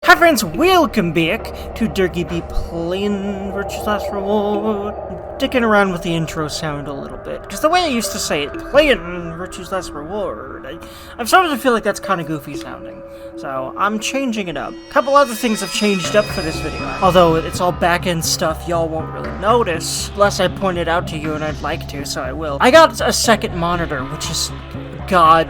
Hi friends, welcome back to Dergy be Playin virtual slastreward. Dicking around with the intro sound a little bit, because the way I used to say it, Playin virtual slastreward, I'm starting to feel like that's kind of goofy sounding. So I'm changing it up. A couple other things have changed up for this video. Although it's all back-end stuff y'all won't really notice, unless I point it out to you and I'd like to, so I will. I got a second monitor, which is God.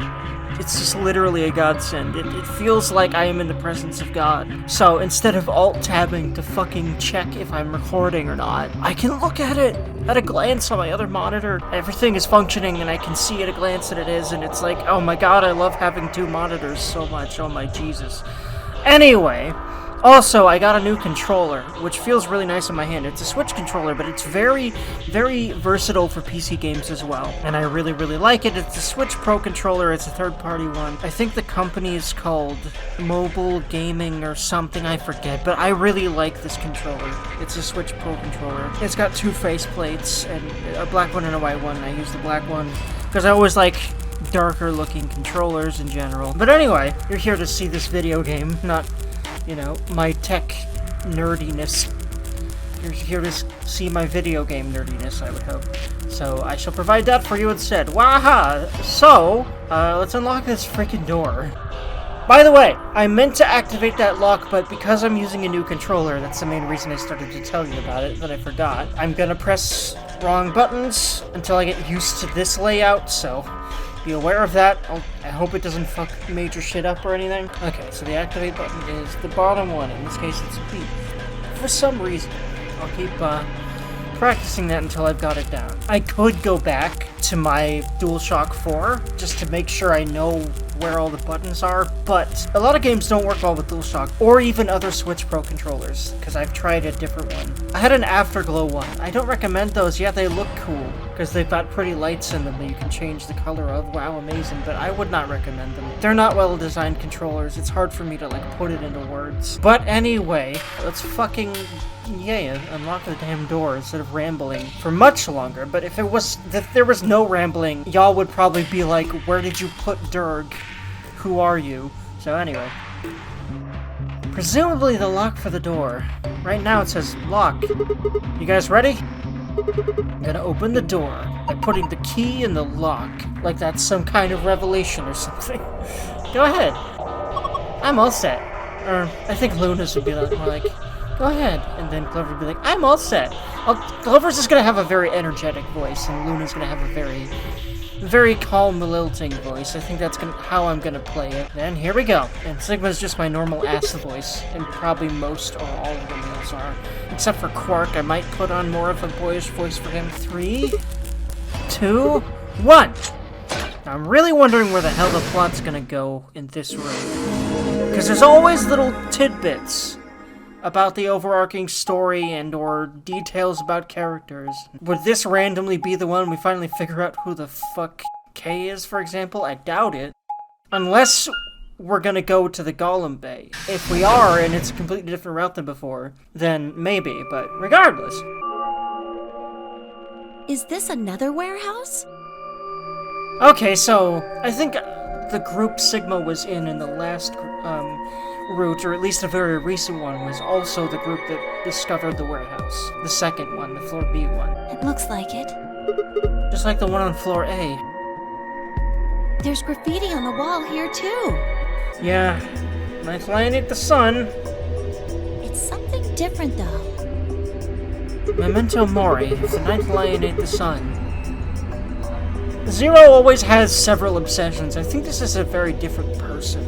It's just literally a godsend. It feels like I am in the presence of God. So instead of alt-tabbing to fucking check if I'm recording or not, I can look at it at a glance on my other monitor. Everything is functioning and I can see at a glance that it is, and it's like, oh my god, I love having two monitors so much. Oh my Jesus. Anyway, also, I got a new controller, which feels really nice in my hand. It's a Switch controller, but it's very, very versatile for PC games as well. And I really, really like it. It's a Switch Pro controller. It's a third-party one. I think the company is called Mobile Gaming or something. I forget. But I really like this controller. It's a Switch Pro controller. It's got two faceplates, and a black one and a white one. I use the black one because I always like darker-looking controllers in general. But anyway, you're here to see this video game, not, you know, my tech nerdiness. You're here to see my video game nerdiness, I would hope. So I shall provide that for you instead. Waha! So, let's unlock this freaking door. By the way, I meant to activate that lock, but because I'm using a new controller, that's the main reason I started to tell you about it, that I forgot. I'm gonna press wrong buttons until I get used to this layout, so be aware of that. I hope it doesn't fuck major shit up or anything. Okay, so the activate button is the bottom one. In this case, it's B. For some reason, I'll keep practicing that until I've got it down. I could go back to my DualShock 4 just to make sure I know where all the buttons are, but a lot of games don't work well with DualShock, or even other Switch Pro controllers, because I've tried a different one. I had an Afterglow one. I don't recommend those. Yeah, they look cool, because they've got pretty lights in them that you can change the color of. Wow, amazing, but I would not recommend them. They're not well-designed controllers. It's hard for me to, like, put it into words. But anyway, let's fucking, yeah, unlock the damn door instead of rambling for much longer. But if there was no rambling, y'all would probably be like, where did you put Derg? Who are you? So anyway. Presumably the lock for the door. Right now it says lock. You guys ready? I'm gonna open the door by putting the key in the lock, like that's some kind of revelation or something. Go ahead. I'm all set. Or, I think Luna's would be more like, go ahead. And then Clover would be like, I'm all set. Clover's just gonna have a very energetic voice, and Luna's gonna have a very calm, lilting voice. I think that's how I'm gonna play it. And here we go. And Sigma's just my normal ass voice, and probably most or all of them else are. Except for Quark, I might put on more of a boyish voice for him. 3, 2, 1! Now, I'm really wondering where the hell the plot's gonna go in this room. Because there's always little tidbits about the overarching story and or details about characters. Would this randomly be the one we finally figure out who the fuck K is, for example? I doubt it. Unless we're gonna go to the Golem Bay. If we are, and it's a completely different route than before, then maybe, but regardless. Is this another warehouse? Okay, so I think the group Sigma was in the last route, or at least a very recent one, was also the group that discovered the warehouse. The second one, the floor B one. It looks like it. Just like the one on floor A. There's graffiti on the wall here too. Yeah, Ninth Lion ate the sun. It's something different though. Memento Mori, if the Ninth Lion ate the sun. Zero always has several obsessions. I think this is a very different person.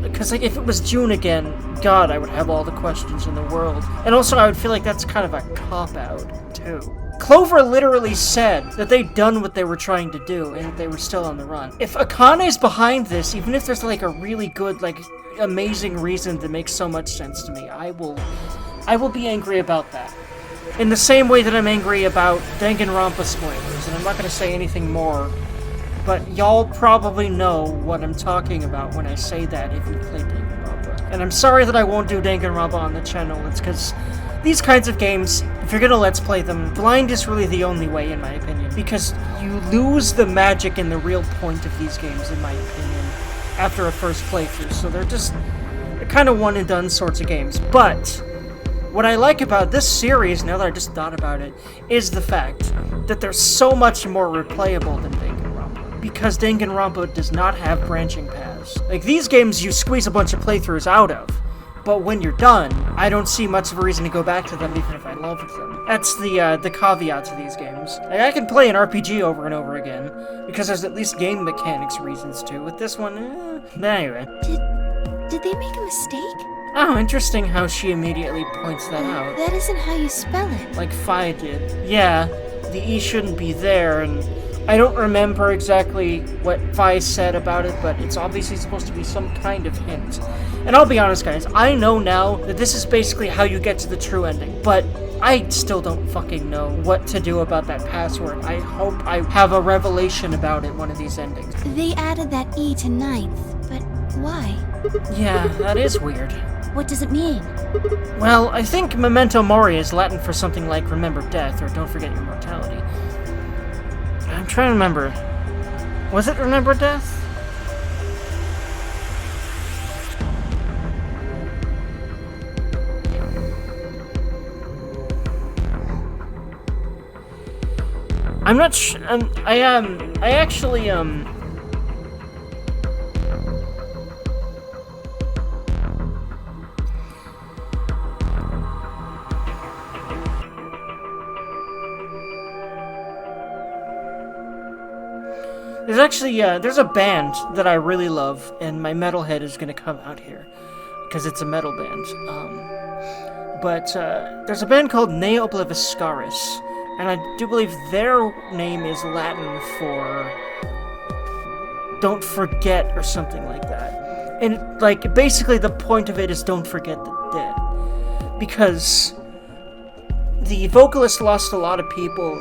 Because, like, if it was June again, God, I would have all the questions in the world. And also, I would feel like that's kind of a cop-out, too. Clover literally said that they'd done what they were trying to do, and that they were still on the run. If Akane's behind this, even if there's, like, a really good, like, amazing reason that makes so much sense to me, I will be angry about that. In the same way that I'm angry about Danganronpa spoilers, and I'm not going to say anything more. But y'all probably know what I'm talking about when I say that if you play Danganronpa. And I'm sorry that I won't do Danganronpa on the channel. It's because these kinds of games, if you're gonna let's play them, blind is really the only way, in my opinion. Because you lose the magic and the real point of these games, in my opinion, after a first playthrough. So they're kind of one-and-done sorts of games. But what I like about this series, now that I just thought about it, is the fact that they're so much more replayable than Danganronpa. Because Danganronpa does not have branching paths. Like, these games you squeeze a bunch of playthroughs out of. But when you're done, I don't see much of a reason to go back to them even if I loved them. That's the caveat to these games. Like, I can play an RPG over and over again, because there's at least game mechanics reasons to. With this one, anyway. Did they make a mistake? Oh, interesting how she immediately points that out. That isn't how you spell it. Like Fi did. Yeah, the E shouldn't be there, and I don't remember exactly what Fi said about it, but it's obviously supposed to be some kind of hint. And I'll be honest, guys, I know now that this is basically how you get to the true ending, but I still don't fucking know what to do about that password. I hope I have a revelation about it one of these endings. They added that E to ninth, but why? Yeah, that is weird. What does it mean? Well, I think Memento Mori is Latin for something like remember death, or don't forget your mortality. I'm trying to remember. Was it remember death? I'm not sure. I actually, there's a band that I really love, and my metalhead is gonna come out here, because it's a metal band. There's a band called Ne Obliviscaris, and I do believe their name is Latin for don't forget or something like that. And, like, basically the point of it is don't forget the dead. Because the vocalist lost a lot of people,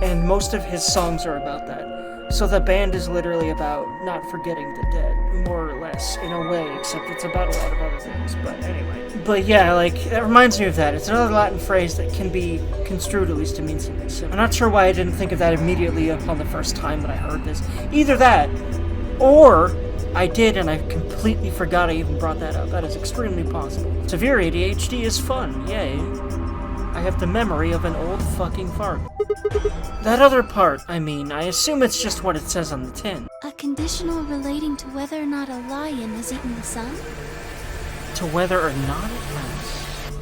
and most of his songs are about that. So the band is literally about not forgetting the dead, more or less, in a way, except it's about a lot of other things, but anyway. But yeah, like, that reminds me of that. It's another Latin phrase that can be construed at least to mean something similar. I'm not sure why I didn't think of that immediately upon the first time that I heard this. Either that, or I did and I completely forgot I even brought that up. That is extremely possible. Severe ADHD is fun, yay. I have the memory of an old fucking fart. That other part, I assume it's just what it says on the tin. A conditional relating to whether or not a lion has eaten the sun? To whether or not it has.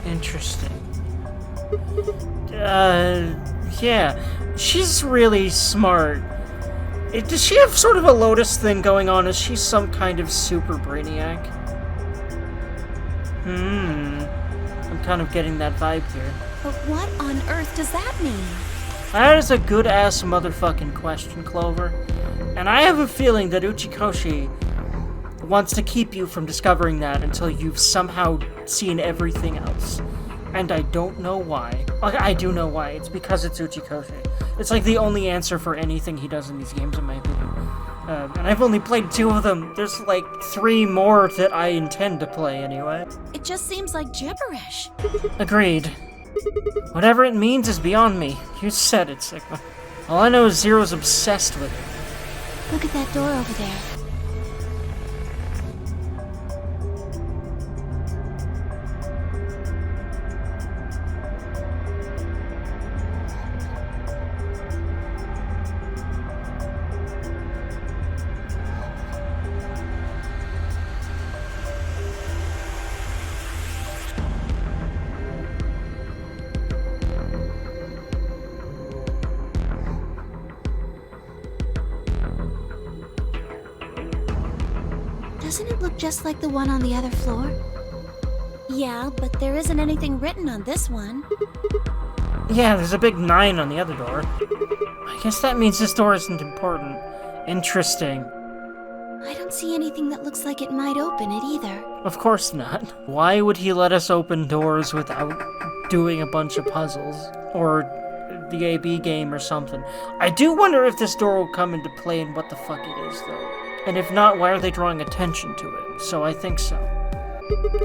Interesting. Yeah. She's really smart. Does she have sort of a Lotus thing going on? Is she some kind of super brainiac? I'm kind of getting that vibe here. But what on earth does that mean? That is a good-ass motherfucking question, Clover. And I have a feeling that Uchikoshi wants to keep you from discovering that until you've somehow seen everything else. And I don't know why. I do know why. It's because it's Uchikoshi. It's like the only answer for anything he does in these games, in my opinion. And I've only played 2 of them. There's like 3 more that I intend to play anyway. It just seems like gibberish. Agreed. Whatever it means is beyond me. You said it, Sigma. All I know is Zero's obsessed with it. Look at that door over there. Doesn't it look just like the one on the other floor? Yeah, but there isn't anything written on this one. Yeah, there's a big 9 on the other door. I guess that means this door isn't important. Interesting. I don't see anything that looks like it might open it either. Of course not. Why would he let us open doors without doing a bunch of puzzles? Or the AB game or something. I do wonder if this door will come into play and what the fuck it is, though. And if not, why are they drawing attention to it? So I think so.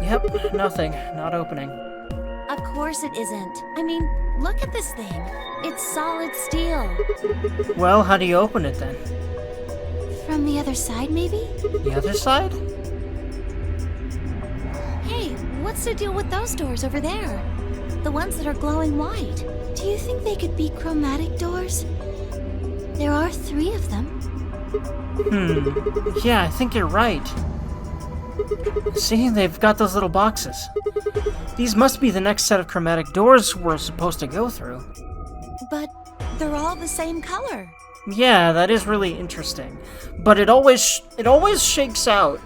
Yep, nothing. Not opening. Of course it isn't. I mean, look at this thing. It's solid steel. Well, how do you open it then? From the other side, maybe? The other side? what's the deal with those doors over there? The ones that are glowing white. Do you think they could be chromatic doors? There are 3 of them. Yeah, I think you're right. See, they've got those little boxes. These must be the next set of chromatic doors we're supposed to go through. But they're all the same color. Yeah, that is really interesting. But it always shakes out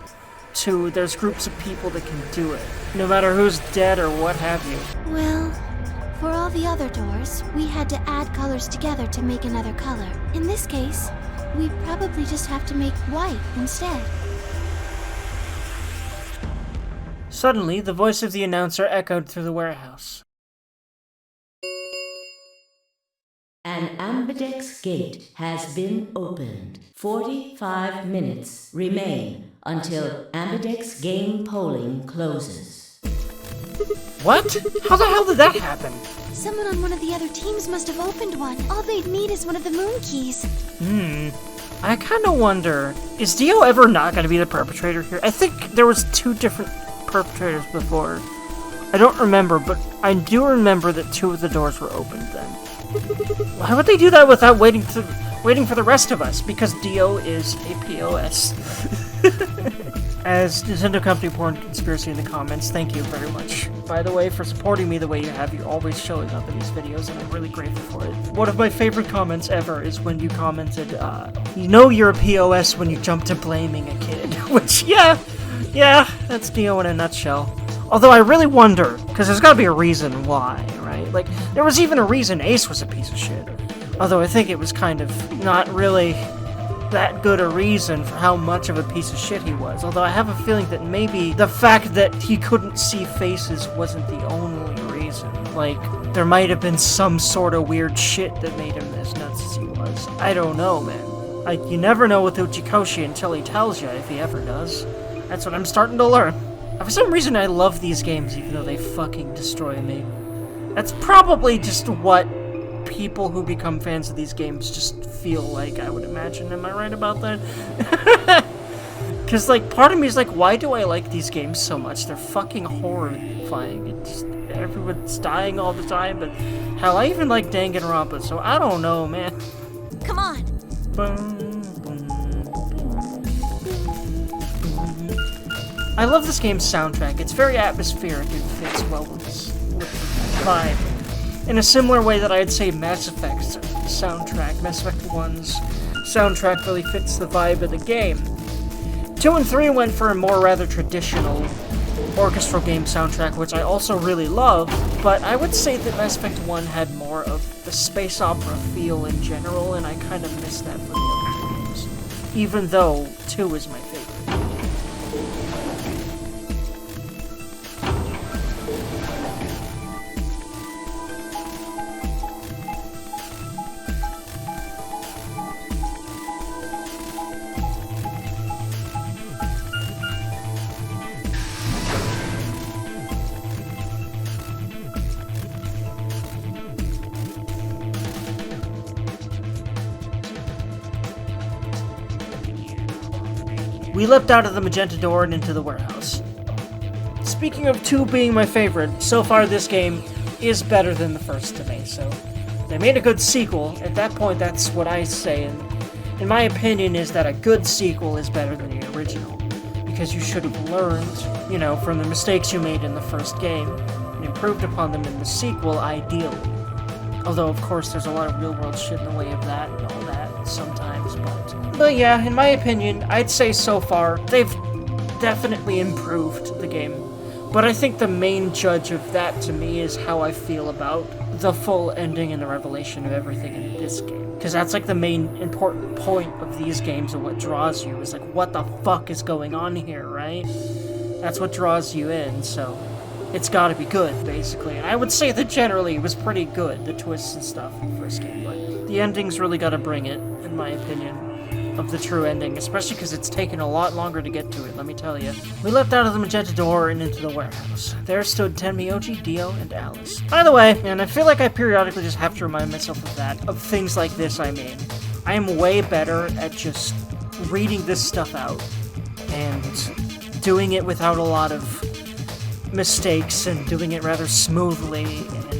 to there's groups of people that can do it, no matter who's dead or what have you. Well, for all the other doors, we had to add colors together to make another color. In this case, we probably just have to make white instead. Suddenly, the voice of the announcer echoed through the warehouse. An ambidex gate has been opened. 45 minutes remain until ambidex game polling closes. What? How the hell did that happen? Someone on one of the other teams must have opened one. All they'd need is one of the moon keys. I kinda wonder, is Dio ever not gonna be the perpetrator here? I think there was 2 different perpetrators before. I don't remember, but I do remember that 2 of the doors were opened then. Why would they do that without waiting for the rest of us? Because Dio is a POS. As Nintendo Company Porn Conspiracy in the comments, thank you very much, by the way, for supporting me the way you have. You're always showing up in these videos, and I'm really grateful for it. One of my favorite comments ever is when you commented, you know you're a POS when you jump to blaming a kid. Which, yeah, that's Dio in a nutshell. Although I really wonder, because there's gotta be a reason why, right? Like, there was even a reason Ace was a piece of shit. Although I think it was kind of not really that good a reason for how much of a piece of shit he was. Although I have a feeling that maybe the fact that he couldn't see faces wasn't the only reason. Like, there might have been some sort of weird shit that made him as nuts as he was. I don't know, man. You never know with Uchikoshi until he tells you, if he ever does. That's what I'm starting to learn. For some reason, I love these games, even though they fucking destroy me. That's probably just what people who become fans of these games just feel like, I would imagine. Am I right about that? Because, like, part of me is like, why do I like these games so much? They're fucking horrifying. Everyone's dying all the time, but hell, I even like Danganronpa, so I don't know, man. Come on! I love this game's soundtrack. It's very atmospheric and fits well with the vibe. In a similar way that I'd say Mass Effect's soundtrack, Mass Effect 1's soundtrack really fits the vibe of the game. 2 and 3 went for a more rather traditional orchestral game soundtrack, which I also really love, but I would say that Mass Effect 1 had more of the space opera feel in general, and I kind of miss that for the other 2 games. Even though 2 is my favorite. We leapt out of the magenta door and into the warehouse. Speaking of 2 being my favorite, so far this game is better than the first to me, so they made a good sequel. At that point, that's what I say, and in my opinion is that a good sequel is better than the original, because you should have learned, you know, from the mistakes you made in the first game, and improved upon them in the sequel, ideally. Although, of course, there's a lot of real-world shit in the way of that and all that sometimes, but yeah, in my opinion, I'd say so far, they've definitely improved the game. But I think the main judge of that, to me, is how I feel about the full ending and the revelation of everything in this game. Because that's, like, the main important point of these games and what draws you, is, like, what the fuck is going on here, right? That's what draws you in, so it's gotta be good, basically. And I would say that generally it was pretty good, the twists and stuff in the first game, but the ending's really gotta bring it, in my opinion, of the true ending, especially because it's taken a lot longer to get to it, let me tell you. We leapt out of the magenta door and into the warehouse. There stood Tenmyoji, Dio, and Alice. By the way, and I feel like I periodically just have to remind myself of that, of things like this, I mean. I am way better at just reading this stuff out, and doing it without a lot of mistakes and doing it rather smoothly and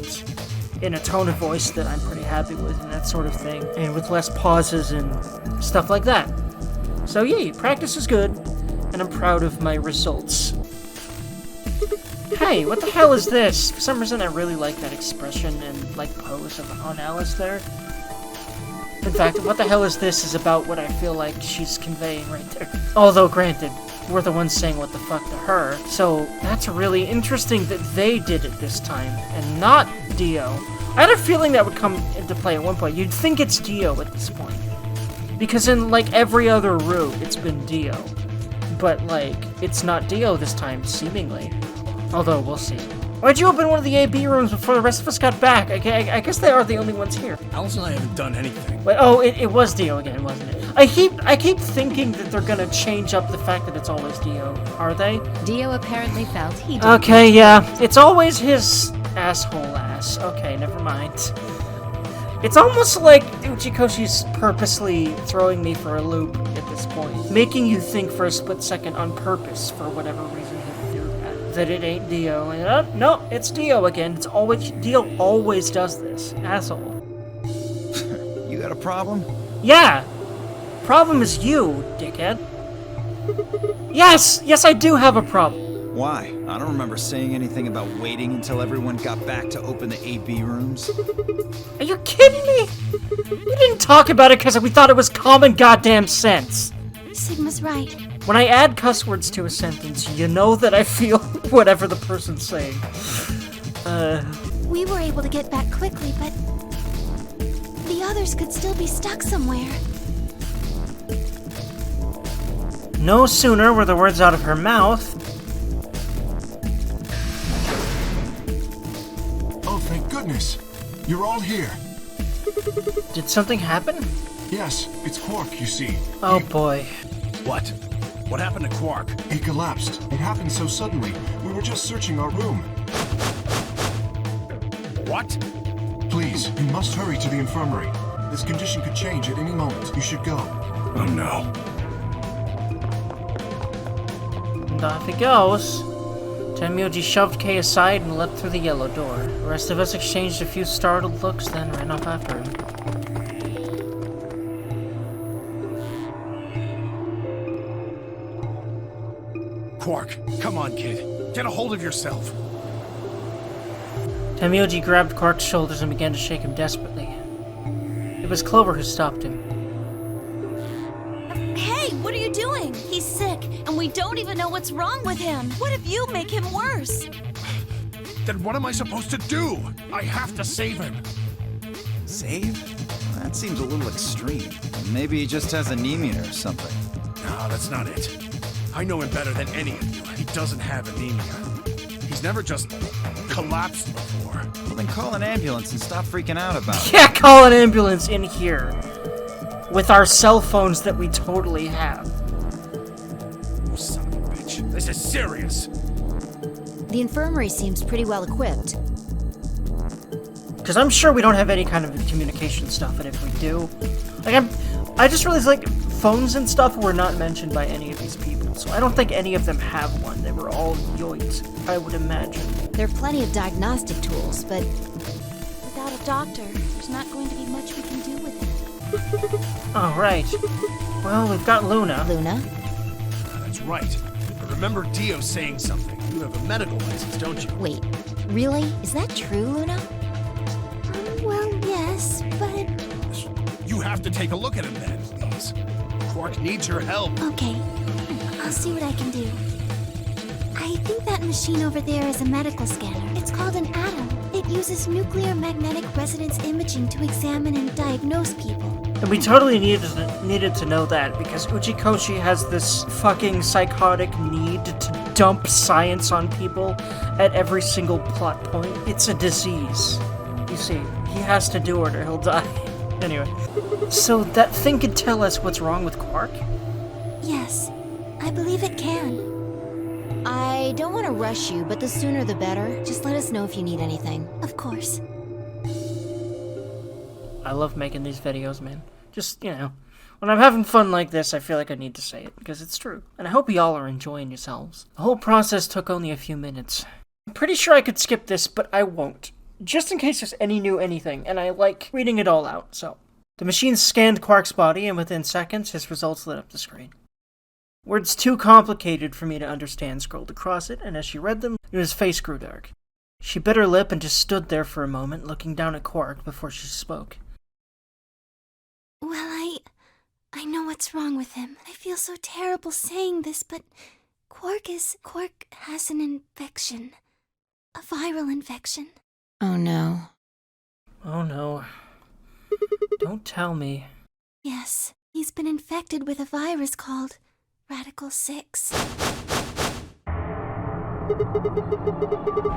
in a tone of voice that I'm pretty happy with and that sort of thing, and with less pauses and stuff like that. So yeah, practice is good, and I'm proud of my results. Hey, what the hell is this? For some reason I really like that expression and like pose on Alice there. In fact, what the hell is this is about what I feel like she's conveying right there. Although granted, we're the ones saying what the fuck to her, so that's really interesting that they did it this time, and not Dio. I had a feeling that would come into play at one point. You'd think it's Dio at this point. Because in, like, every other route, it's been Dio. But, like, it's not Dio this time, seemingly. Although, we'll see. Why'd you open one of the AB rooms before the rest of us got back? I guess they are the only ones here. Alice and I haven't done anything. Wait, oh, it was Dio again, wasn't it? I keep thinking that they're gonna change up the fact that it's always Dio. Are they? Dio apparently felt he did. Okay, yeah. It's always his asshole ass. Okay, never mind. It's almost like Uchikoshi's purposely throwing me for a loop at this point. Making you think for a split second on purpose for whatever reason he would do that. That it ain't Dio. And, no, it's Dio again. It's always... Dio always does this. Asshole. You got a problem? Yeah! Problem is you, dickhead. Yes, I do have a problem. Why? I don't remember saying anything about waiting until everyone got back to open the AB rooms. Are you kidding me? We didn't talk about it because we thought it was common goddamn sense. Sigma's right. When I add cuss words to a sentence, you know that I feel whatever the person's saying. We were able to get back quickly, but the others could still be stuck somewhere. No sooner were the words out of her mouth. Oh, thank goodness. You're all here. Did something happen? Yes, it's Quark, you see. Oh boy. What? What happened to Quark? He collapsed. It happened so suddenly. We were just searching our room. What? Please, you must hurry to the infirmary. This condition could change at any moment. You should go. Oh no. And off he goes. Tenmyoji shoved Kei aside and leapt through the yellow door. The rest of us exchanged a few startled looks, then ran off after him. Quark, come on, kid. Get a hold of yourself. Tenmyoji grabbed Quark's shoulders and began to shake him desperately. It was Clover who stopped him. Hey, what are you doing? He's sick, and we don't even know what's wrong with him. What if you make him worse? Then what am I supposed to do? I have to save him. Save? That seems a little extreme. Maybe he just has anemia or something. No, that's not it. I know him better than any of you. He doesn't have anemia. He's never just collapsed before. Well, then call an ambulance and stop freaking out about it. Yeah, call an ambulance in here. With our cell phones that we totally have. Oh, son of a bitch. This is serious. The infirmary seems pretty well equipped. Because I'm sure we don't have any kind of communication stuff, and if we do... Like, I just realized, like, phones and stuff were not mentioned by any of these people, so I don't think any of them have one. They were all yoids, I would imagine. There are plenty of diagnostic tools, but Without a doctor, there's not going to be much we can do with him. Oh, right. Well, we've got Luna. Luna? That's right. But remember Dio saying something. You have a medical license, don't you? Wait, really? Is that true, Luna? Well, yes, but... You have to take a look at him then, please. Quark needs your help. Okay, I'll see what I can do. I think that machine over there is a medical scanner. It's called an atom. It uses nuclear magnetic resonance imaging to examine and diagnose people. And we totally needed to know that, because Uchikoshi has this fucking psychotic need to dump science on people at every single plot point. It's a disease. You see, he has to do it or he'll die. Anyway, so that thing could tell us what's wrong with Quark? Yes, I believe it can. I don't want to rush you, but the sooner the better. Just let us know if you need anything. Of course. I love making these videos, man. Just, you know, when I'm having fun like this, I feel like I need to say it, because it's true. And I hope y'all are enjoying yourselves. The whole process took only a few minutes. I'm pretty sure I could skip this, but I won't. Just in case there's any new anything, and I like reading it all out, so. The machine scanned Quark's body, and within seconds, his results lit up the screen. Words too complicated for me to understand scrolled across it, and as she read them, his face grew dark. She bit her lip and just stood there for a moment, looking down at Quark before she spoke. Well, I know what's wrong with him. I feel so terrible saying this, but Quark has an infection. A viral infection. Oh no. Oh no. Don't tell me. Yes, he's been infected with a virus called Radical 6.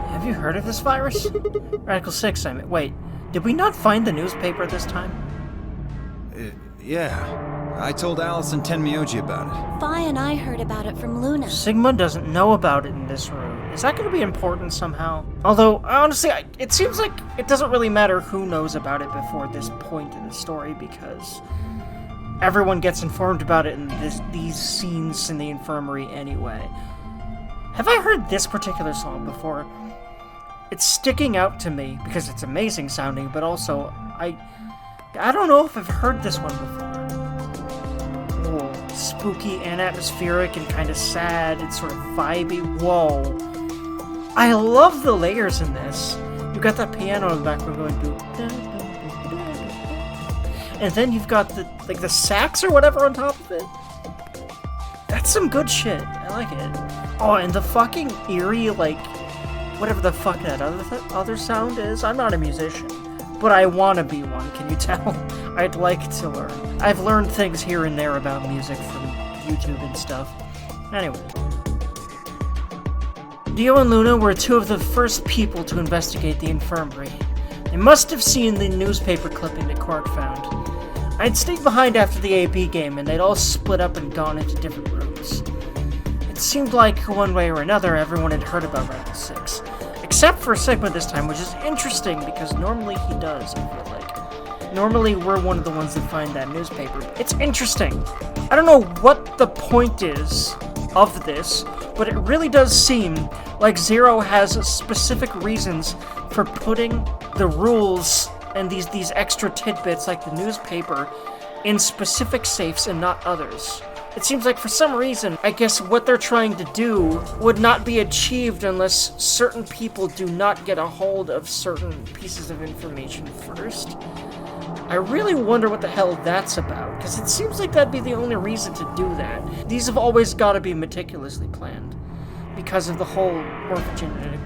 Have you heard of this virus? Radical 6, I mean. Wait, did we not find the newspaper this time? Yeah. I told Alice and Tenmyoji about it. Fi and I heard about it from Luna. Sigma doesn't know about it in this room. Is that going to be important somehow? Although, honestly, it seems like it doesn't really matter who knows about it before this point in the story, because everyone gets informed about it in these scenes in the infirmary anyway. Have I heard this particular song before? It's sticking out to me because it's amazing sounding, but also, I don't know if I've heard this one before. Whoa, spooky and atmospheric and kind of sad and sort of vibey. Whoa. I love the layers in this. You've got that piano in the background going do, and then you've got the sax or whatever on top of it. That's some good shit. I like it. Oh, and the fucking eerie, whatever the fuck that other sound is. I'm not a musician, but I want to be one, can you tell? I'd like to learn. I've learned things here and there about music from YouTube and stuff. Anyway. Dio and Luna were two of the first people to investigate the infirmary. They must have seen the newspaper clipping that Quark found. I'd stayed behind after the AP game, and they'd all split up and gone into different rooms. It seemed like, one way or another, everyone had heard about Radical 6. Except for Sigma this time, which is interesting, because normally he does, I feel like. Normally we're one of the ones that find that newspaper. It's interesting. I don't know what the point is of this, but it really does seem like Zero has specific reasons for putting the rules and these extra tidbits like the newspaper in specific safes and not others. It seems like for some reason, I guess what they're trying to do would not be achieved unless certain people do not get a hold of certain pieces of information first. I really wonder what the hell that's about, because it seems like that'd be the only reason to do that. These have always got to be meticulously planned, because of the whole morphogenetic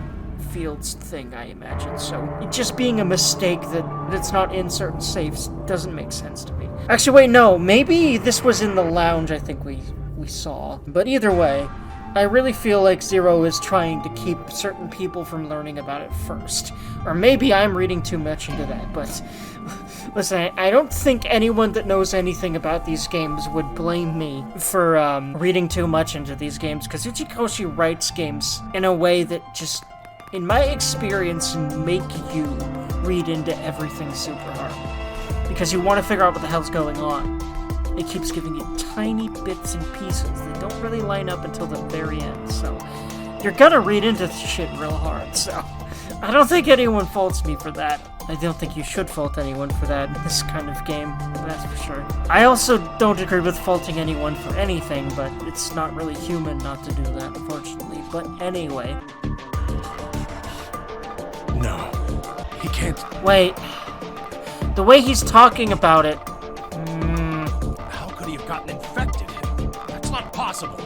fields thing, I imagine. So it just being a mistake that it's not in certain safes doesn't make sense to me. Actually, wait, no, maybe this was in the lounge I think we saw. But either way, I really feel like Zero is trying to keep certain people from learning about it first. Or maybe I'm reading too much into that, but listen, I don't think anyone that knows anything about these games would blame me for reading too much into these games, because Uchikoshi writes games in a way that just, in my experience, make you read into everything super hard. Because you want to figure out what the hell's going on. It keeps giving you tiny bits and pieces that don't really line up until the very end, so you're gonna read into shit real hard, so I don't think anyone faults me for that. I don't think you should fault anyone for that in this kind of game, that's for sure. I also don't agree with faulting anyone for anything, but it's not really human not to do that, unfortunately. But anyway. No, he can't. Wait. The way he's talking about it... How could he have gotten infected? That's not possible.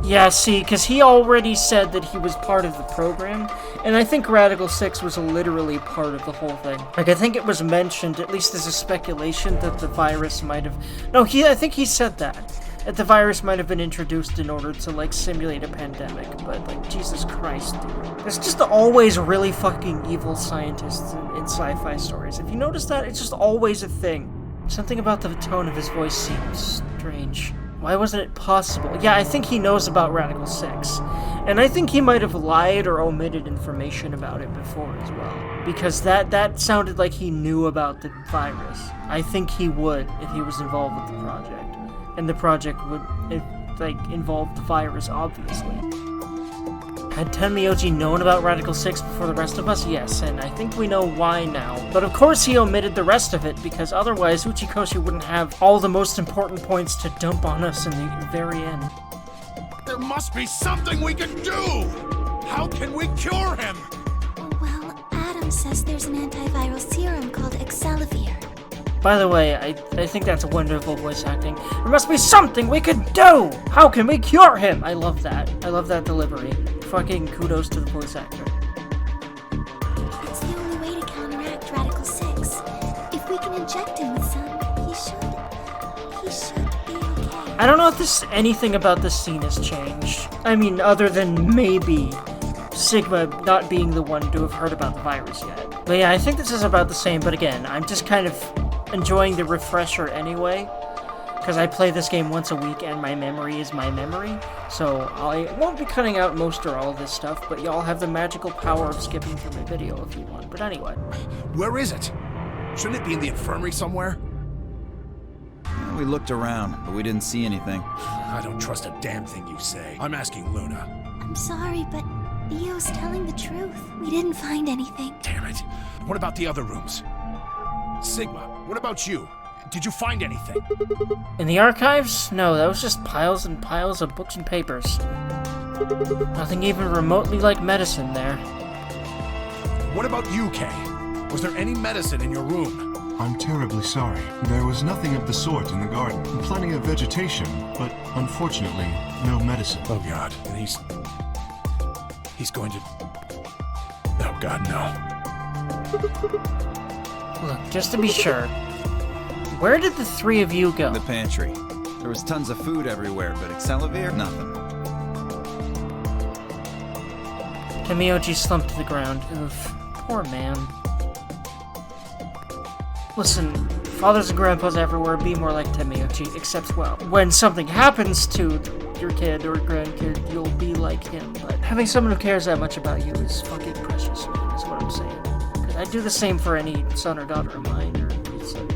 Yeah, see, because he already said that he was part of the program, and I think Radical 6 was literally part of the whole thing. Like, I think it was mentioned, at least as a speculation, that the virus might have... No, I think he said that the virus might have been introduced in order to, like, simulate a pandemic, but, like, Jesus Christ, dude. There's just always really fucking evil scientists in sci-fi stories. If you notice that, it's just always a thing. Something about the tone of his voice seems strange. Why wasn't it possible? Yeah, I think he knows about Radical 6. And I think he might have lied or omitted information about it before as well. Because that sounded like he knew about the virus. I think he would if he was involved with the project. And the project would, involve the virus, obviously. Had Tenmyoji known about Radical 6 before the rest of us? Yes, and I think we know why now. But of course he omitted the rest of it, because otherwise Uchikoshi wouldn't have all the most important points to dump on us in the very end. There must be something we can do! How can we cure him? Well, Adam says there's an antiviral serum called Excelivir. By the way, I think that's wonderful voice acting. There must be something we could do! How can we cure him? I love that. I love that delivery. Fucking kudos to the voice actor. It's the only way to counteract Radical 6. If we can inject him with some, he should be okay. I don't know if anything about this scene has changed. I mean, other than maybe Sigma not being the one to have heard about the virus yet. But yeah, I think this is about the same, but again, I'm just kind of enjoying the refresher anyway, because I play this game once a week and my memory is my memory, so I won't be cutting out most or all of this stuff, but y'all have the magical power of skipping through my video if you want. But anyway. Where is it? Shouldn't it be in the infirmary somewhere? We looked around, but we didn't see anything. I don't trust a damn thing you say. I'm asking Luna. I'm sorry, but Heyo's telling the truth. We didn't find anything. Damn it. What about the other rooms? Sigma, what about you? Did you find anything? In the archives? No, that was just piles and piles of books and papers. Nothing even remotely like medicine there. What about you, Kay? Was there any medicine in your room? I'm terribly sorry. There was nothing of the sort in the garden. Plenty of vegetation, but unfortunately, no medicine. Oh God, and he's going to... Oh God, no. Look, just to be sure, where did the three of you go? In the pantry. There was tons of food everywhere, but Excelivir, nothing. Tenmyoji slumped to the ground. Oof, poor man. Listen, fathers and grandpas everywhere, be more like Tenmyoji, except, well, when something happens to your kid or grandkid, you'll be like him, but having someone who cares that much about you is fucking precious, man, is what I'm saying. I'd do the same for any son or daughter of mine, or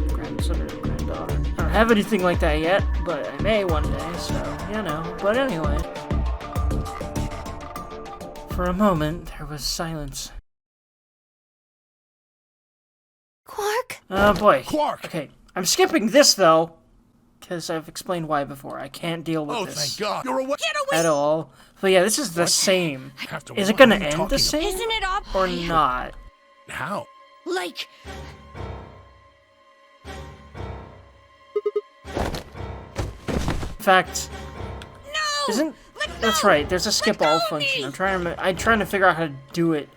grandson or granddaughter. I don't have anything like that yet, but I may one day, so, you know. But anyway. For a moment, there was silence. Quark? Oh boy. Quark! Okay, I'm skipping this, though, because I've explained why before. I can't deal with Oh, this thank God! You're away! Get away! at all. But yeah, this is the same. Have to Is it what gonna are you end talking the same? Isn't it up? Or not? How? Like, In fact, no! isn't... Let That's go! right, there's a skip Let all go of function. me! I'm trying to figure out how to do it.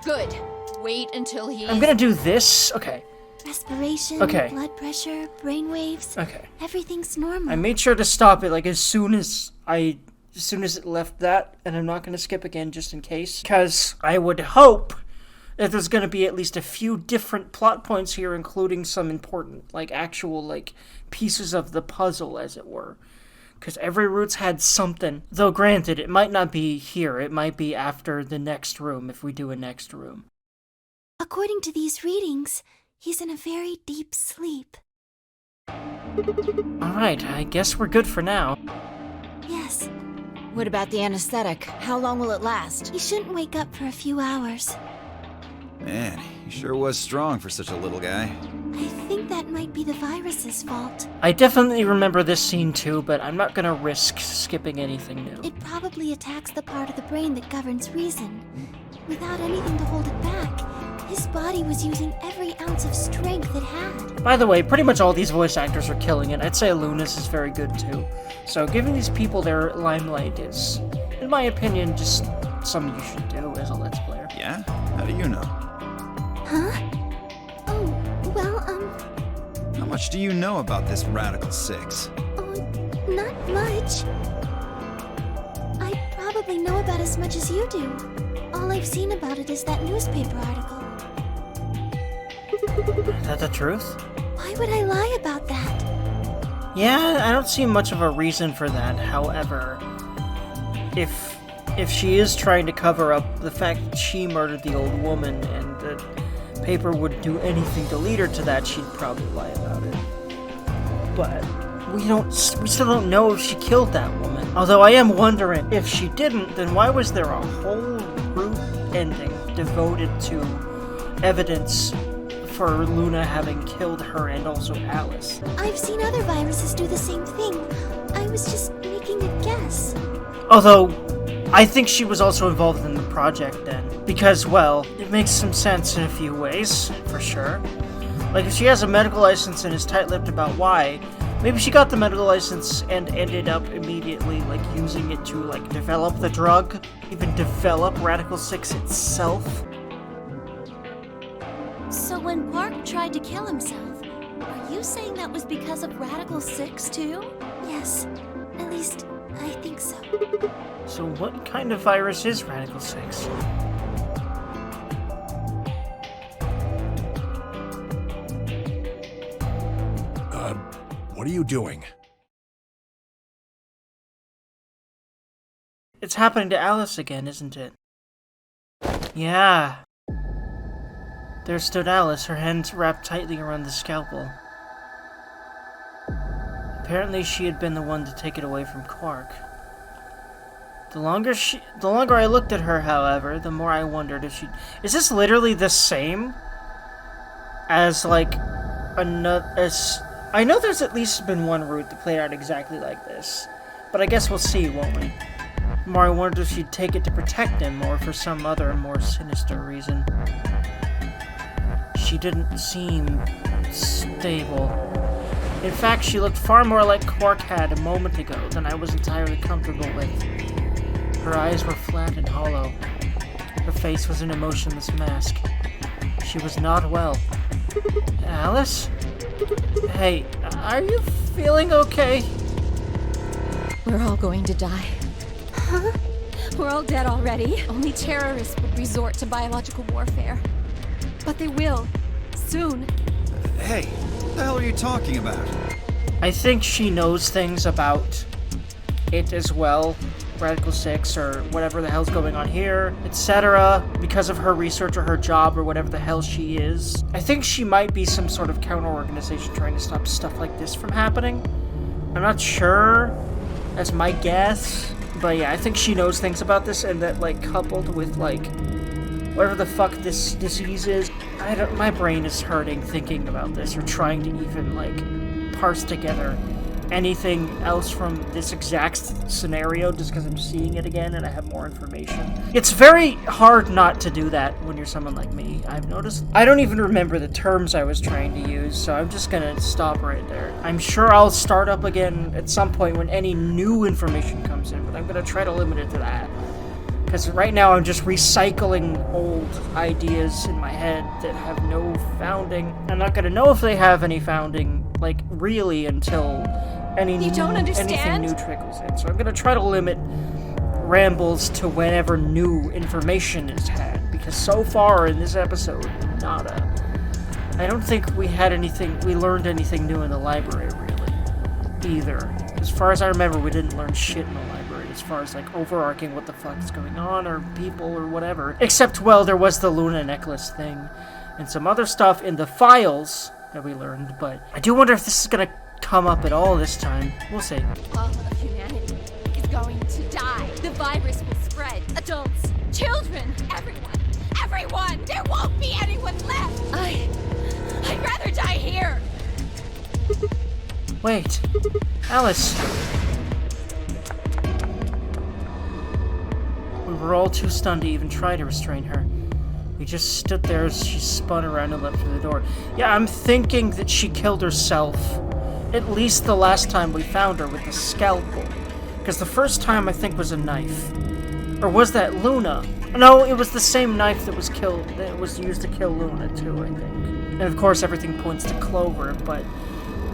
Good. Wait until he. I'm gonna do this. Okay. Respiration, Okay. blood pressure, brain waves. Okay. Everything's normal. I made sure to stop it like as soon as it left that, and I'm not gonna skip again just in case, because I would hope that there's gonna be at least a few different plot points here, including some important, like, actual, like, pieces of the puzzle, as it were. Because every route's had something. Though granted, it might not be here. It might be after the next room, if we do a next room. According to these readings, he's in a very deep sleep. Alright, I guess we're good for now. Yes, What about the anesthetic? How long will it last? he shouldn't wake up for a few hours. Man, he sure was strong for such a little guy. I think that might be the virus's fault. I definitely remember this scene too, but I'm not gonna risk skipping anything new. It probably attacks the part of the brain that governs reason. Without anything to hold it back, his body was using every ounce of strength it had. By the way, pretty much all these voice actors are killing it. I'd say Luna's is very good too. So giving these people their limelight is, in my opinion, just something you should do as a Let's Player. Yeah? How do you know? Huh? Oh, well, How much do you know about this Radical 6? not much. I probably know about as much as you do. All I've seen about it is that newspaper article. Is that the truth? Why would I lie about that? Yeah, I don't see much of a reason for that. However, if she is trying to cover up the fact that she murdered the old woman and the paper would do anything to lead her to that, she'd probably lie about it. But we still don't know if she killed that woman. Although I am wondering, if she didn't, then why was there a whole route ending devoted to evidence for Luna having killed her and also Alice? I've seen other viruses do the same thing. I was just making a guess. Although, I think she was also involved in the project then. Because, well, it makes some sense in a few ways, for sure. Like, if she has a medical license and is tight-lipped about why, maybe she got the medical license and ended up immediately, like, using it to, like, develop the drug, even develop Radical 6 itself. So when Park tried to kill himself, are you saying that was because of Radical 6 too? Yes, at least I think so. So what kind of virus is Radical 6? What are you doing? It's happening to Alice again, isn't it? Yeah. There stood Alice, her hands wrapped tightly around the scalpel. Apparently she had been the one to take it away from Quark. The longer I looked at her, however, the more I wondered if she... Is this literally the same as, like, another... I know there's at least been one route that played out exactly like this, but I guess we'll see, won't we? The more I wondered if she'd take it to protect him, or for some other, more sinister reason. She didn't seem stable. In fact, she looked far more like Quark had a moment ago than I was entirely comfortable with. Her eyes were flat and hollow. Her face was an emotionless mask. She was not well. Alice? Hey, are you feeling okay? We're all going to die. Huh? We're all dead already. Only terrorists would resort to biological warfare. But they will. Soon. Hey, what the hell are you talking about? I think she knows things about it as well. Radical 6 or whatever the hell's going on here, etc. Because of her research or her job or whatever the hell she is. I think she might be some sort of counter-organization trying to stop stuff like this from happening. I'm not sure. That's my guess. But yeah, I think she knows things about this, and that, like, coupled with, like, whatever the fuck this disease is, my brain is hurting thinking about this, or trying to even, like, parse together anything else from this exact scenario just because I'm seeing it again and I have more information. It's very hard not to do that when you're someone like me, I've noticed. I don't even remember the terms I was trying to use, so I'm just gonna stop right there. I'm sure I'll start up again at some point when any new information comes in, but I'm gonna try to limit it to that. Because right now I'm just recycling old ideas in my head that have no founding. I'm not gonna know if they have any founding, like, really until You don't understand? anything new trickles in. So I'm gonna try to limit rambles to whenever new information is had. Because so far in this episode, nada. I don't think we learned anything new in the library, really. Either. As far as I remember, we didn't learn shit in the library. As far as, like, overarching what the fuck is going on, or people, or whatever. Except, well, there was the Luna necklace thing. And some other stuff in the files that we learned, but I do wonder if this is gonna come up at all this time. We'll see. All of humanity is going to die. The virus will spread. Adults, children, everyone. There won't be anyone left. I'd rather die here. Wait. Alice. We were all too stunned to even try to restrain her. We just stood there as she spun around and leapt through the door. Yeah, I'm thinking that she killed herself. At least the last time we found her with the scalpel. Because the first time, I think, was a knife. Or was that Luna? No, it was the same knife that was used to kill Luna, too, I think. And of course, everything points to Clover, but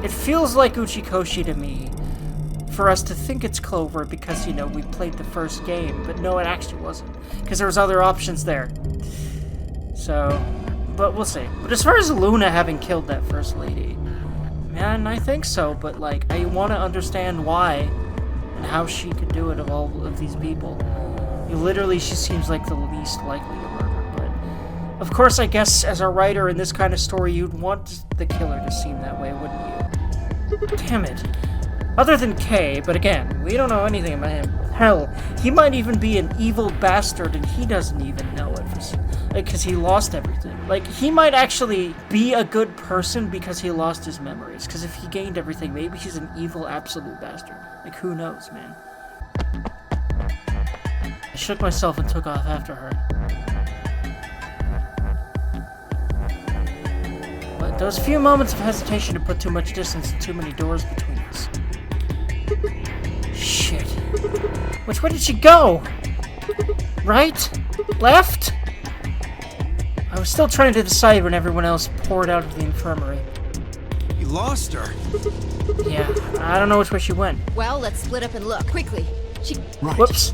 it feels like Uchikoshi to me. For us to think it's Clover because, you know, we played the first game. But no, it actually wasn't. Because there was other options there. So, but we'll see. But as far as Luna having killed that first lady, man, I think so, but, like, I want to understand why and how she could do it of all of these people. Literally, she seems like the least likely to murder, but of course, I guess as a writer in this kind of story, you'd want the killer to seem that way, wouldn't you? Damn it. Other than Kay, but again, we don't know anything about him. Hell, he might even be an evil bastard and he doesn't even know it. Because he lost everything. Like, he might actually be a good person because he lost his memories. Because if he gained everything, maybe he's an evil absolute bastard. Like, who knows, man? I shook myself and took off after her. But there was a few moments of hesitation to put too much distance and too many doors between us. Shit. Which way did she go? Right? Left? I was still trying to decide when everyone else poured out of the infirmary. You lost her. Yeah, I don't know which way she went. Well, let's split up and look. Quickly. Right. Whoops.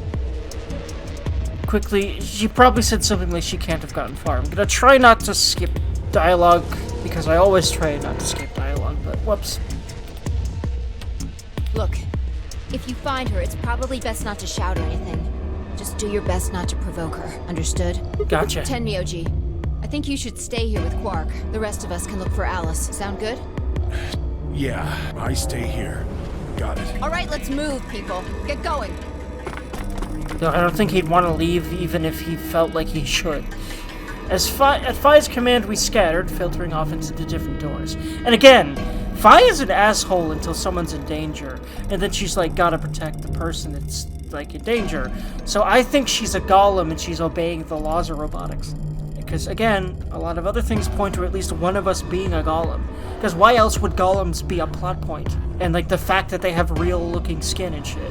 Quickly, she probably said something like she can't have gotten far. I'm gonna try not to skip dialogue, because I always try not to skip dialogue, but whoops. Look, if you find her, it's probably best not to shout or anything. Just do your best not to provoke her. Understood? Gotcha. 10 Myoji. I think you should stay here with Quark. The rest of us can look for Alice. Sound good? Yeah, I stay here. Got it. All right, let's move, people. Get going. No, I don't think he'd want to leave even if he felt like he should. At Phi's command, we scattered, filtering off into the different doors. And again, Phi is an asshole until someone's in danger, and then she's like, gotta protect the person that's like in danger. So I think she's a golem and she's obeying the laws of robotics. Because again, a lot of other things point to at least one of us being a golem. Because why else would golems be a plot point? And like the fact that they have real looking skin and shit.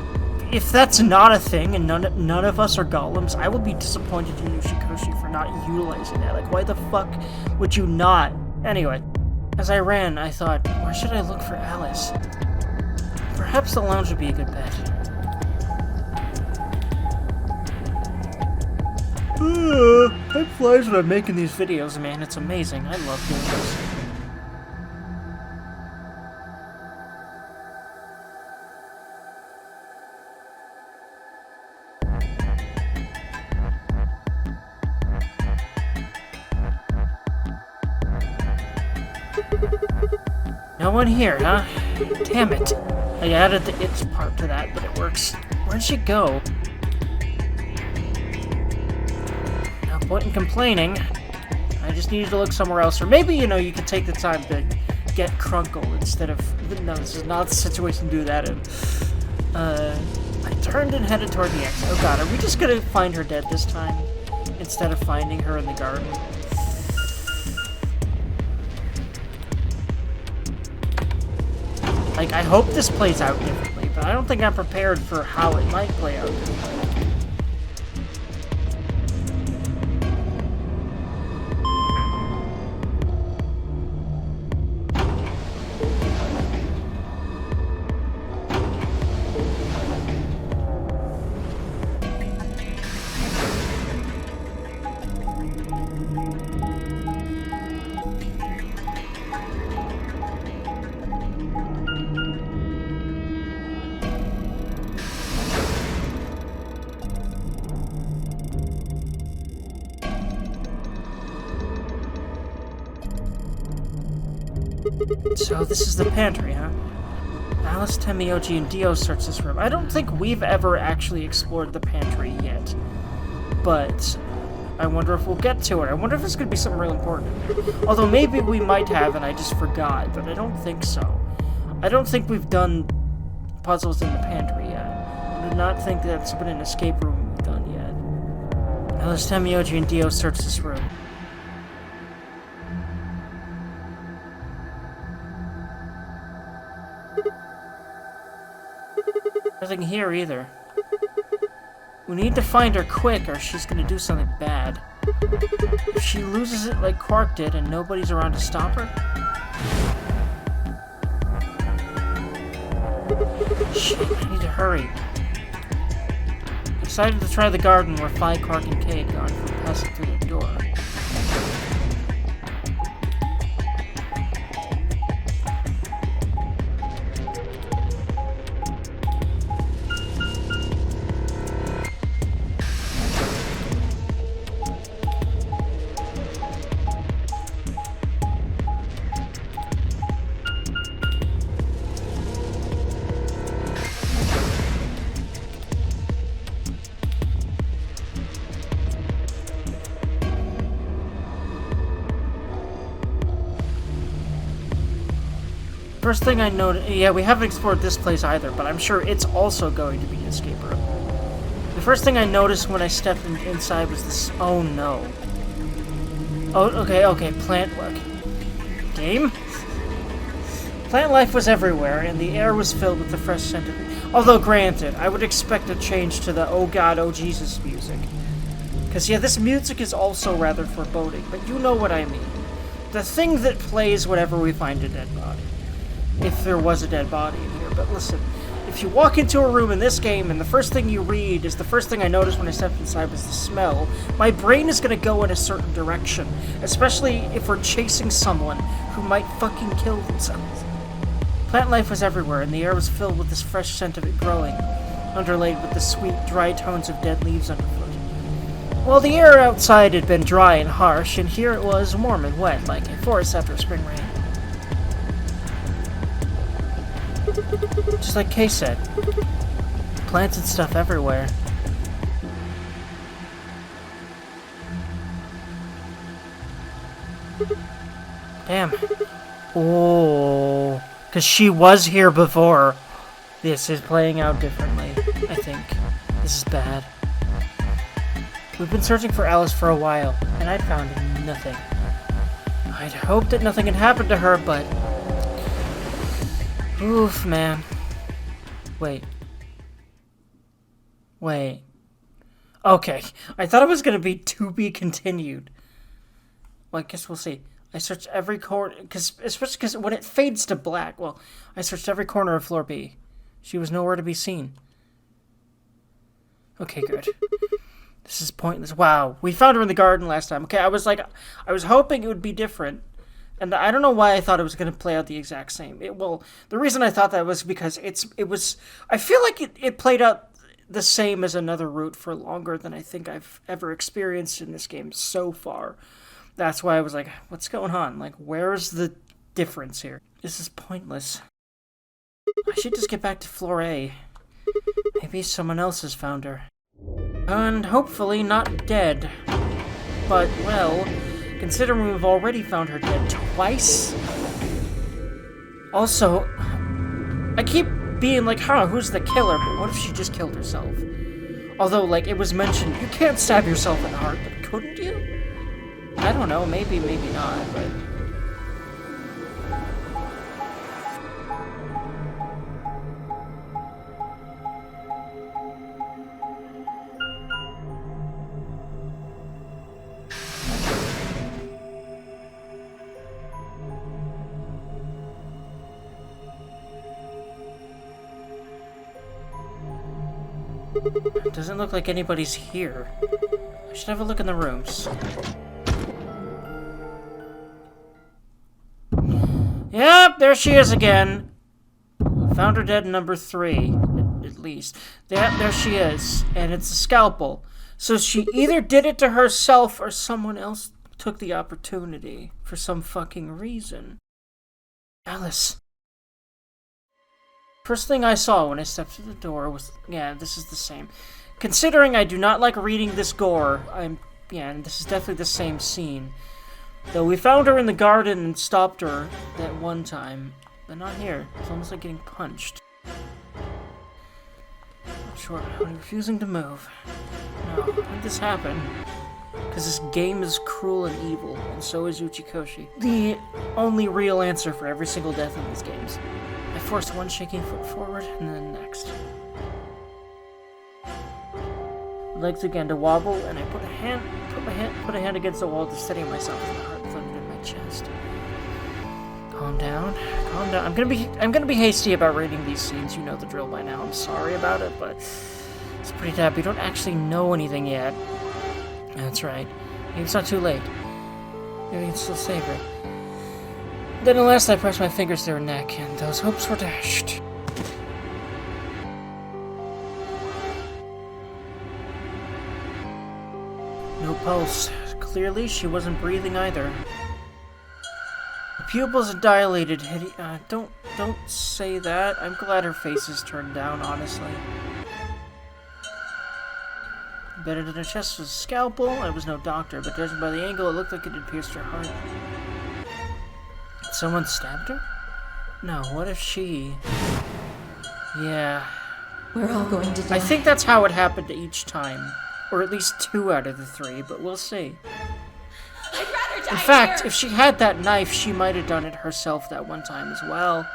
If that's not a thing and none of us are golems, I would be disappointed in you, Shikoshi, for not utilizing that. Like, why the fuck would you not? Anyway, as I ran, I thought, where should I look for Alice? Perhaps the lounge would be a good bet. Time flies when I'm making these videos, man. It's amazing. I love doing this. No one here, huh? Damn it. I added the "it's" part to that, but it works. Where'd she go? No point in complaining. I just needed to look somewhere else. Or maybe, you know, you could take the time to get Crunkle instead of... No, this is not the situation to do that in. I turned and headed toward the exit. Oh god, are we just gonna find her dead this time? Instead of finding her in the garden? Like, I hope this plays out differently, but I don't think I'm prepared for how it might play out differently. So this is the pantry, huh? Alice, Temioji, and Dio search this room. I don't think we've ever actually explored the pantry yet. But I wonder if we'll get to it. I wonder if it's going to be something real important. Although maybe we might have and I just forgot, but I don't think so. I don't think we've done puzzles in the pantry yet. I do not think that's been an escape room we've done yet. Alice, Temioji, and Dio search this room. Nothing here either. We need to find her quick or she's gonna do something bad. If she loses it like Quark did and nobody's around to stop her? Shit, I need to hurry. Decided to try the garden where Phi, Quark, and Kay had gone from passing through the door. first thing I noticed... Yeah, we haven't explored this place either, but I'm sure it's also going to be an escape room. The first thing I noticed when I stepped inside was this... Oh, no. Oh, okay, plant work. Game? Plant life was everywhere, and the air was filled with the fresh scent of it. Although, granted, I would expect a change to the oh god, oh Jesus music. Because, yeah, this music is also rather foreboding, but you know what I mean. The thing that plays whenever we find a dead body. If there was a dead body in here. But listen, if you walk into a room in this game and the first thing you read is the first thing I noticed when I stepped inside was the smell, my brain is going to go in a certain direction. Especially if we're chasing someone who might fucking kill themselves. Plant life was everywhere, and the air was filled with this fresh scent of it growing, underlaid with the sweet, dry tones of dead leaves underfoot. Well, the air outside had been dry and harsh, and here it was warm and wet, like a forest after spring rain. Just like Kay said, plants and stuff everywhere. Damn. Oh, because she was here before. This is playing out differently, I think. This is bad. We've been searching for Alice for a while, and I'd found nothing. I'd hoped that nothing had happened to her, but... Oof, man. Wait. Okay, I thought it was gonna be to be continued. Well, I guess we'll see. I searched every corner, especially because when it fades to black, well, I searched every corner of floor B. She was nowhere to be seen. Okay, good. This is pointless. Wow, we found her in the garden last time. Okay, I was hoping it would be different. And I don't know why I thought it was going to play out the exact same. The reason I thought that was because I feel like it played out the same as another route for longer than I think I've ever experienced in this game so far. That's why I was like, what's going on? Like, where's the difference here? This is pointless. I should just get back to floor A. Maybe someone else has found her. And hopefully not dead. But, well, considering we've already found her dead twice. Also, I keep being like, who's the killer? But what if she just killed herself? Although, like, it was mentioned, you can't stab yourself in the heart, but couldn't you? I don't know, maybe not, but... It doesn't look like anybody's here. I should have a look in the rooms. Yep, there she is again. Found her dead number 3, at least. There she is, and it's a scalpel. So she either did it to herself or someone else took the opportunity for some fucking reason. Alice. First thing I saw when I stepped through the door was, yeah, this is the same. Considering I do not like reading this gore, and this is definitely the same scene. Though we found her in the garden and stopped her that one time, but not here. It's almost like getting punched. Not sure, I'm refusing to move. No, how did this happen? Because this game is cruel and evil, and so is Uchikoshi. The only real answer for every single death in these games. I forced one shaking foot forward, and then next. Legs began to wobble, and I put a hand against the wall to steady myself, and the heart thundered in my chest. Calm down. I'm gonna be hasty about rating these scenes. You know the drill by now. I'm sorry about it, but it's pretty tough. We don't actually know anything yet. That's right. Maybe it's not too late. Maybe we can still save her. Then at last I pressed my fingers to her neck, and those hopes were dashed. No pulse. Clearly, she wasn't breathing either. The pupils had dilated. Don't say that. I'm glad her face is turned down, honestly. Embedded in her chest was a scalpel. I was no doctor, but judging by the angle, it looked like it had pierced her heart. Someone stabbed her? No, what if she... Yeah. We're all going to die. I think that's how it happened each time. Or at least 2 out of the 3, but we'll see. I'd rather die In fact, here. if she had that knife, she might have done it herself that one time as well.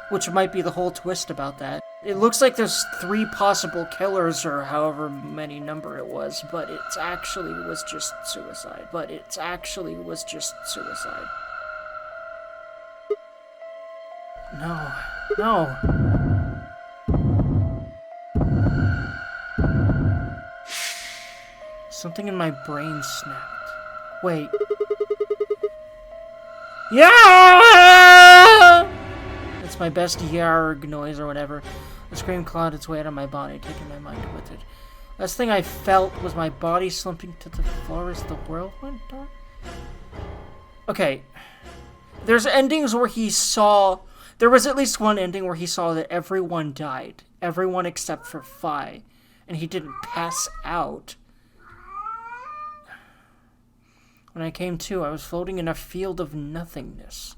Which might be the whole twist about that. It looks like there's 3 possible killers, or however many number it was, but it actually was just suicide. No. No. Something in my brain snapped. Wait. Yeah! It's my best yarg noise or whatever. The scream clawed its way out of my body, taking my mind with it. Last thing I felt was my body slumping to the floor as the world went dark. Okay. There's endings where he saw... There was at least one ending where he saw that everyone died. Everyone except for Fi. And he didn't pass out. When I came to, I was floating in a field of nothingness.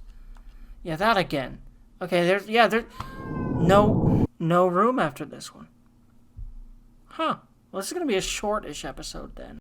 Yeah, that again. Okay, there's no room after this one. Huh. Well, this is gonna be a shortish episode then.